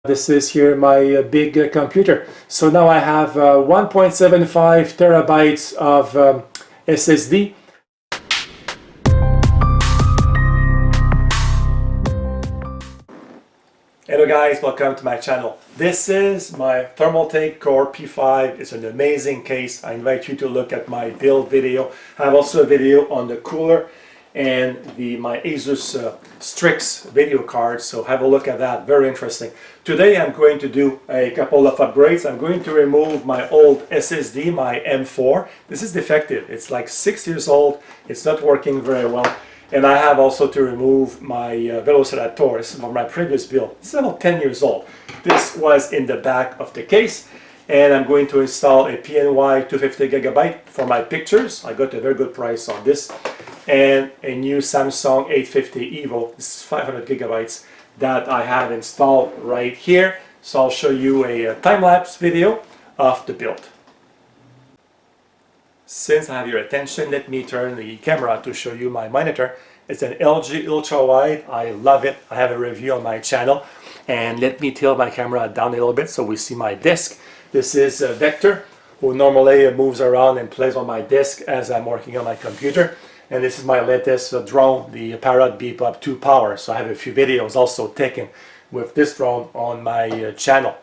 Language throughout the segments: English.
This is here my big computer. So now I have 1.75 terabytes of SSD. Hello guys, welcome to my channel. This is my Thermaltake Core P5. It's an amazing case. I invite you to look at my build video. I have also a video on the cooler and my ASUS Strix video card, so have a look at that. Very interesting. Today I'm going to do a couple of upgrades. I'm going to remove my old SSD, my M4. This is defective. It's like 6 years old. It's not working very well. And I have also to remove my Velociraptor. This is from my previous build. It's about 10 years old. This was in the back of the case. And I'm going to install a PNY 250 gigabyte for my pictures. I got a very good price on this. And a new Samsung 850 EVO. This is 500 gigabytes that I have installed right here. So I'll show you a time-lapse video of the build. Since I have your attention, let me turn the camera to show you my monitor. It's an LG Ultra Wide. I love it. I have a review on my channel. And let me tilt my camera down a little bit so we see my disk. This is Vector, who normally moves around and plays on my disk as I'm working on my computer. And this is my latest drone, the Parrot Beep-Up 2 Power. So I have a few videos also taken with this drone on my channel.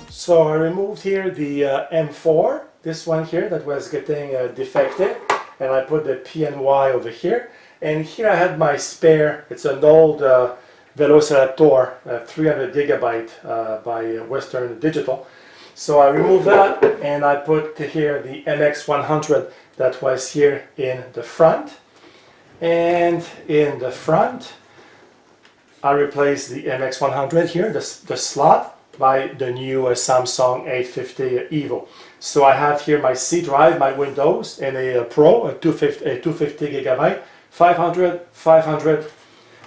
So I removed here the M4, this one here that was getting defective, and I put the PNY over here. And here I had my spare. It's an old Velociraptor, 300 gigabyte by Western Digital. So I removed that and I put here the MX100 that was here in the front. And in the front, I replaced the MX100 here, the slot, by the new Samsung 850 EVO. So I have here my C drive, my Windows, and a Pro, a 250 gigabyte, 500,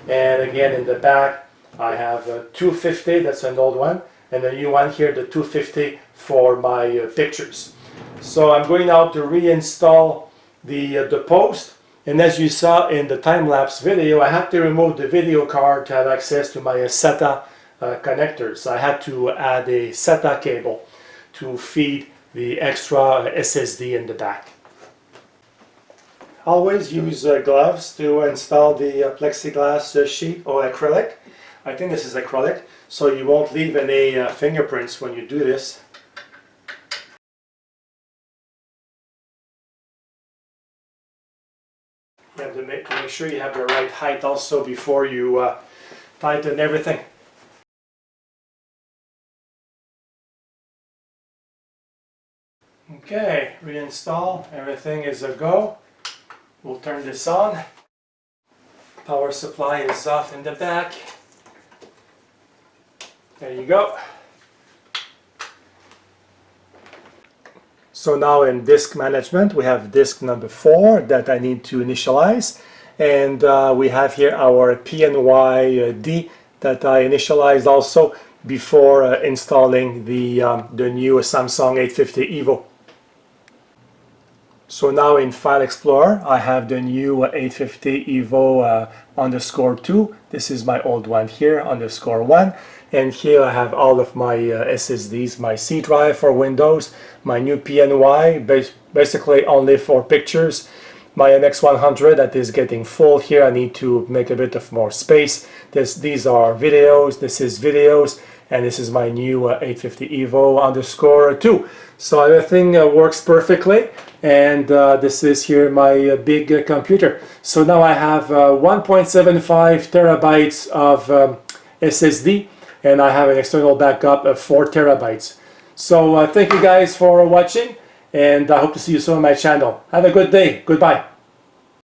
and again in the back I have a 250, that's an old one, and the new one here, the 250 for my pictures. So I'm going now to reinstall the post, and as you saw in the time-lapse video, I had to remove the video card to have access to my SATA connectors. I had to add a SATA cable to feed the extra SSD in the back. Always use gloves to install the plexiglass sheet or acrylic. I think this is acrylic, so you won't leave any fingerprints when you do this. You have to make sure you have the right height also before you tighten everything. Okay, reinstall, everything is a go. We'll turn this on. Power supply is off in the back. There you go. So now in disk management, we have disk number 4 that I need to initialize. And we have here our PNY-D that I initialized also before installing the new Samsung 850 EVO. So now in File Explorer, I have the new 850 EVO _2. This is my old one here, _1. And here I have all of my SSDs, my C drive for Windows, my new PNY, basically only for pictures, my MX100 that is getting full here. I need to make a bit of more space. These are videos, this is videos, and this is my new 850 EVO _2. So everything works perfectly, and this is here my big computer. So now I have 1.75 terabytes of SSD, and I have an external backup of 4 terabytes. So thank you guys for watching, and I hope to see you soon on my channel. Have a good day. Goodbye.